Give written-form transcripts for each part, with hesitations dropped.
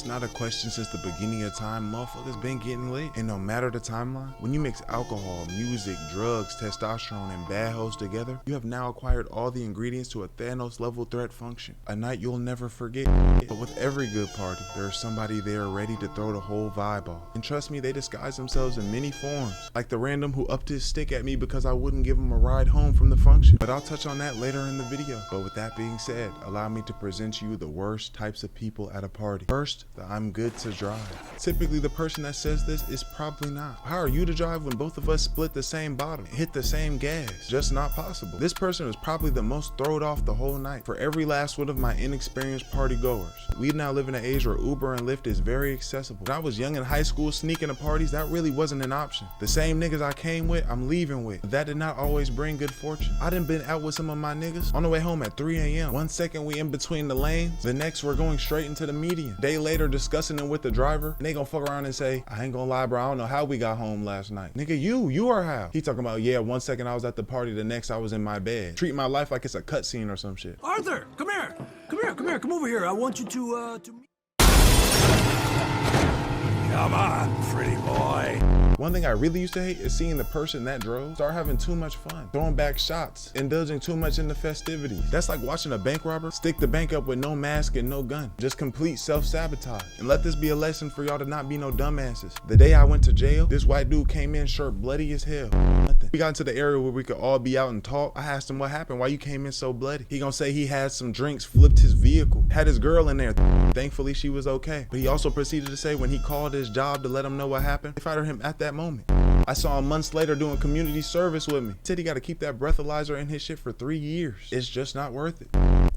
It's not a question since the beginning of time. Motherfuckers been getting lit. And no matter the timeline, when you mix alcohol, music, drugs, testosterone, and bad hoes together, you have now acquired all the ingredients to a Thanos level threat function. A night you'll never forget. But with every good party, there's somebody there ready to throw the whole vibe off. And trust me, they disguise themselves in many forms. Like the random who upped his stick at me because I wouldn't give him a ride home from the function. But I'll touch on that later in the video. But with that being said, allow me to present you the worst types of people at a party. First, the I'm good to drive. Typically the person that says this is probably not. How are you to drive when both of us split the same bottom, hit the same gas? Just not possible. This person was probably the most throwed off the whole night. For every last one of my inexperienced party goers. We now live in an age where Uber and Lyft is very accessible. When I was young in high school sneaking to parties, that really wasn't an option. The same niggas I came with, I'm leaving with. But that did not always bring good fortune. I done been out with some of my niggas on the way home at 3 a.m. One second we in between the lanes, the next we're going straight into the median. Day later discussing it with the driver, and they gonna fuck around and say, I ain't gonna lie bro, I don't know how we got home last night. Nigga, you are how? He talking about, yeah, one second I was at the party, the next I was in my bed. Treat my life like it's a cutscene or some shit. Arthur, come here. Come over here. I want you to Come on, pretty boy. One thing I really used to hate is seeing the person that drove start having too much fun, throwing back shots, indulging too much in the festivities. That's like watching a bank robber stick the bank up with no mask and no gun. Just complete self-sabotage. And let this be a lesson for y'all to not be no dumbasses. The day I went to jail, this white dude came in shirt bloody as hell. Nothing. We got into the area where we could all be out and talk. I asked him what happened, why you came in so bloody. He gonna say he had some drinks, flipped his vehicle, had his girl in there. Thankfully she was okay. But he also proceeded to say when he called his job to let him know what happened, they fired him at that moment. I saw him months later doing community service with me. He said he got to keep that breathalyzer in his shit for 3 years. It's just not worth it.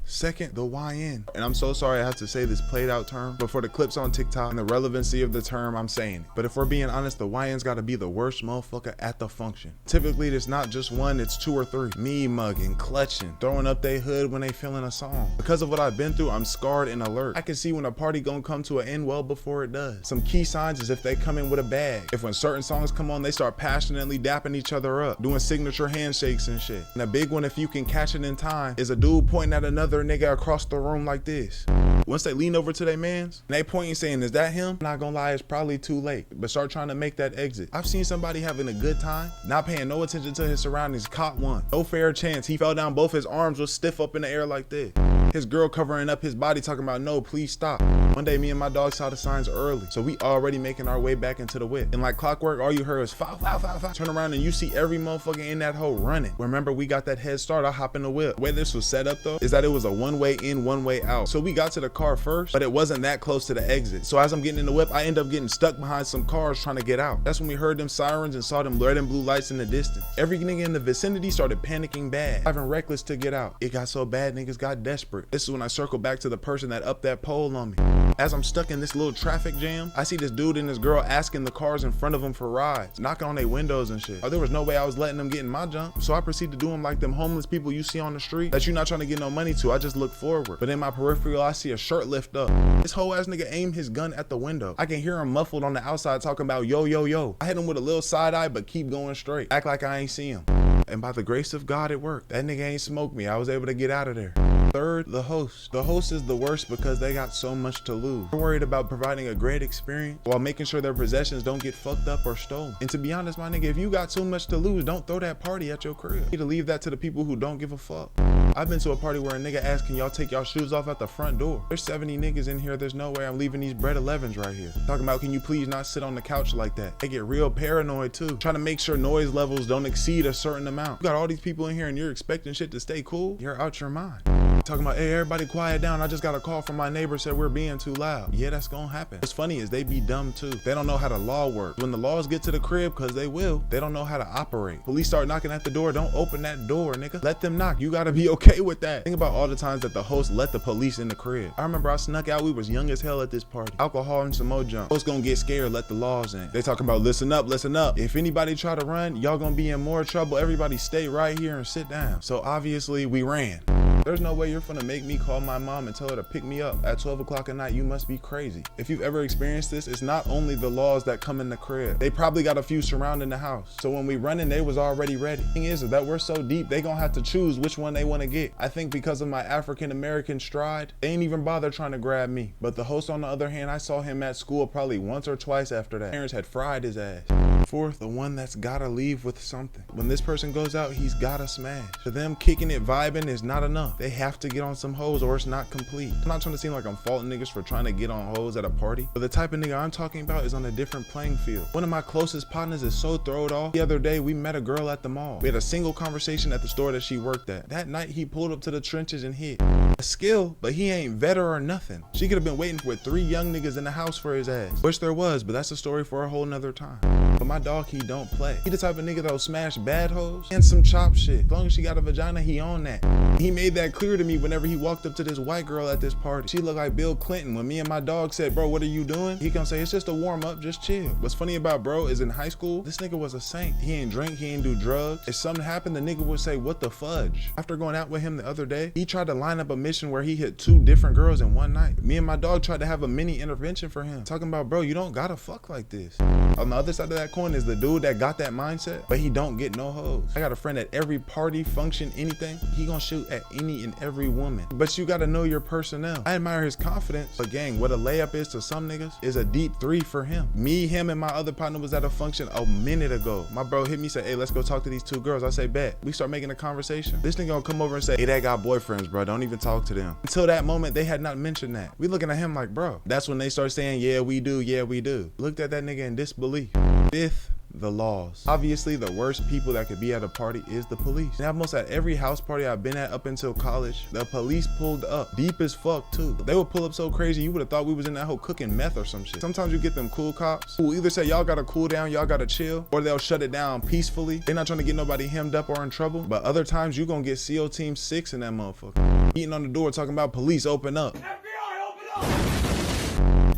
Second, the YN. And I'm so sorry I have to say this played out term, but for the clips on TikTok and the relevancy of the term, I'm saying it. But if we're being honest, the YN's gotta be the worst motherfucker at the function. Typically, it's not just one, it's 2 or 3. Me mugging, clutching, throwing up their hood when they feeling a song. Because of what I've been through, I'm scarred and alert. I can see when a party gonna come to an end well before it does. Some key signs is if they come in with a bag. If when certain songs come on, they start passionately dapping each other up, doing signature handshakes and shit. And a big one, if you can catch it in time, is a dude pointing at another nigga across the room like this. Once they lean over to their mans and they pointing saying, is that him? I'm not gonna lie, it's probably too late, but start trying to make that exit. I've seen somebody having a good time, not paying no attention to his surroundings, caught one. No fair chance. He fell down, both his arms was stiff up in the air like this. His girl covering up his body talking about, no, please stop. One day me and my dog saw the signs early, so we already making our way back into the whip. And like clockwork, all you heard was foul, foul, foul, foul. Turn around and you see every motherfucker in that hole running. Remember, we got that head start, I hop in the whip. The way this was set up though, is that it was a one-way in, one-way out. So we got to the car first, but it wasn't that close to the exit. So as I'm getting in the whip, I end up getting stuck behind some cars trying to get out. That's when we heard them sirens and saw them red and blue lights in the distance. Every nigga in the vicinity started panicking bad, driving reckless to get out. It got so bad, niggas got desperate. This is when I circled back to the person that upped that pole on me. As I'm stuck in this little traffic jam, I see this dude and this girl asking the cars in front of them for rides, knocking on their windows and shit. There was no way I was letting them get in my jump, so I proceed to do them like them homeless people you see on the street that you're not trying to get no money to. I just look forward, but in my peripheral I see a shirt lift up. This whole ass nigga aimed his gun at the window. I can hear him muffled on the outside talking about yo yo yo. I hit him with a little side eye but keep going straight, act like I ain't see him. And by the grace of God, it worked. That nigga ain't smoked me. I was able to get out of there. Third, the host. The host is the worst because they got so much to lose. They're worried about providing a great experience while making sure their possessions don't get fucked up or stolen. And to be honest, my nigga, if you got too much to lose, don't throw that party at your crib. You need to leave that to the people who don't give a fuck. I've been to a party where a nigga asked, can y'all take y'all shoes off at the front door? There's 70 niggas in here. There's no way I'm leaving these bread 11s right here. Talking about, can you please not sit on the couch like that? They get real paranoid too. Trying to make sure noise levels don't exceed a certain amount. You got all these people in here and you're expecting shit to stay cool? You're out your mind. Talking about, hey, everybody quiet down. I just got a call from my neighbor said we're being too loud. Yeah, that's gonna happen. What's funny is they be dumb too. They don't know how the law works. When the laws get to the crib, cause they will, they don't know how to operate. Police start knocking at the door. Don't open that door, nigga. Let them knock. You gotta be okay with that. Think about all the times that the host let the police in the crib. I remember I snuck out. We was young as hell at this party. Alcohol and some more junk. Host gonna get scared, let the laws in. They talking about listen up, listen up. If anybody try to run, y'all gonna be in more trouble. Everybody stay right here and sit down. So obviously we ran. There's no way you're finna make me call my mom and tell her to pick me up at 12 o'clock at night. You must be crazy. If you've ever experienced this, it's not only the laws that come in the crib. They probably got a few surrounding the house. So when we running, they was already ready. The thing is that we're so deep, they gonna have to choose which one they wanna get. I think because of my African-American stride, they ain't even bother trying to grab me. But the host, on the other hand, I saw him at school probably once or twice after that. Parents had fried his ass. Fourth, the one that's gotta leave with something. When this person goes out, he's gotta smash. For them, kicking it, vibing is not enough. They have to get on some hoes or it's not complete. I'm not trying to seem like I'm faulting niggas for trying to get on hoes at a party, but the type of nigga I'm talking about is on a different playing field. One of my closest partners is so throwed off. The other day, we met a girl at the mall. We had a single conversation at the store that she worked at. That night, he pulled up to the trenches and hit. A skill, but he ain't vet her or nothing. She could have been waiting with 3 young niggas in the house for his ass. Wish there was, but that's a story for a whole nother time. But my dog, he don't play. He the type of nigga that'll smash bad hoes and some chop shit. As long as she got a vagina, he on that. He made that clear to me whenever he walked up to this white girl at this party. She looked like Bill Clinton. When me and my dog said, bro, what are you doing? He gonna say, it's just a warm up, just chill. What's funny about bro is in high school, this nigga was a saint. He ain't drink, he ain't do drugs. If something happened, the nigga would say, what the fudge? After going out with him the other day, he tried to line up a mission where he hit 2 different girls in one night. Me and my dog tried to have a mini intervention for him. Talking about, bro, you don't gotta fuck like this. On the other side of that coin is the dude that got that mindset, but he don't get no hoes. I got a friend at every party, function, anything, he gonna shoot at any and every woman. But you gotta know your personnel. I admire his confidence, but gang, what a layup is to some niggas is a deep 3 for him. Me, him, and my other partner was at a function a minute ago. My bro hit me, said, hey, let's go talk to these 2 girls. I say, bet. We start making a conversation. This nigga gonna come over and say, hey, they got boyfriends, bro. Don't even talk to them. Until that moment, they had not mentioned that. We looking at him like, bro. That's when they start saying, yeah, we do, yeah, we do. Looked at that nigga in disbelief. Fifth, the laws. Obviously, the worst people that could be at a party is the police. And almost at every house party I've been at up until college, the police pulled up deep as fuck too. They would pull up so crazy you would have thought we was in that whole cooking meth or some shit. Sometimes you get them cool cops who either say y'all gotta cool down, y'all gotta chill, or they'll shut it down peacefully. They're not trying to get nobody hemmed up or in trouble. But other times you gonna get CO Team 6 in that motherfucker. Beating on the door talking about police open up.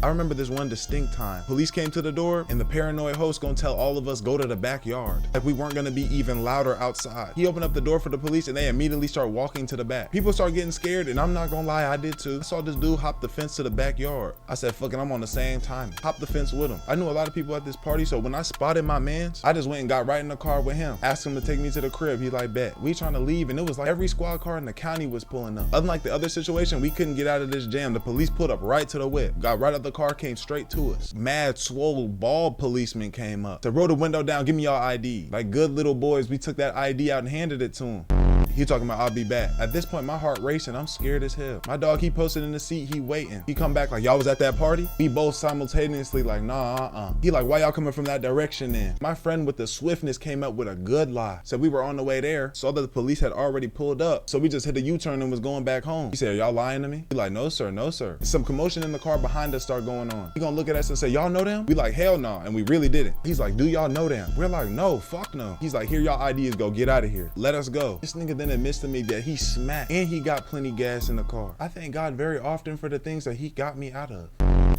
I remember this one distinct time. Police came to the door and the paranoid host gonna tell all of us go to the backyard. Like we weren't gonna be even louder outside. He opened up the door for the police and they immediately start walking to the back. People start getting scared and I'm not gonna lie, I did too. I saw this dude hop the fence to the backyard. I said, fuck it, I'm on the same time. Hop the fence with him. I knew a lot of people at this party, so when I spotted my mans, I just went and got right in the car with him. Asked him to take me to the crib. He like, bet. We trying to leave and it was like every squad car in the county was pulling up. Unlike the other situation, we couldn't get out of this jam. The police pulled up right to the whip. Got right out the car, came straight to us. Mad, swole, bald policeman came up. Said, roll the window down, give me your ID. Like good little boys, we took that ID out and handed it to him. He talking about I'll be back. At this point, my heart racing. I'm scared as hell. My dog, he posted in the seat, he waiting. He come back like, y'all was at that party? We both simultaneously like, nah, He like, why y'all coming from that direction then? My friend with the swiftness came up with a good lie. Said we were on the way there, saw that the police had already pulled up, so we just hit a U-turn and was going back home. He said, y'all lying to me? He like, no sir, no sir. Some commotion in the car behind us start going on. He gonna look at us and say, y'all know them? We like, hell no, and we really didn't. He's like, do y'all know them? We're like, no, fuck no. He's like, here y'all IDs go, get out of here. Let us go. This nigga then admits to me that he smacked and he got plenty gas in the car. I thank God very often for the things that he got me out of.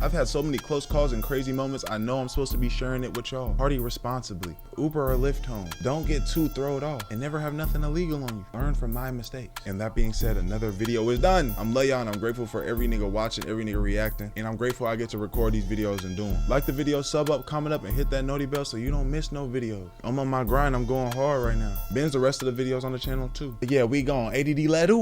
I've had so many close calls and crazy moments. I know I'm supposed to be sharing it with y'all. Party responsibly. Uber or Lyft home. Don't get too throwed off and never have nothing illegal on you. Learn from my mistakes. And that being said, another video is done. I'm Leon. I'm grateful for every nigga watching, every nigga reacting, and I'm grateful I get to record these videos and do them. Like the video, sub up, comment up, and hit that noti bell so you don't miss no videos. I'm on my grind. I'm going hard right now. Binge the rest of the videos on the channel too. But yeah, we gone. ADD let out.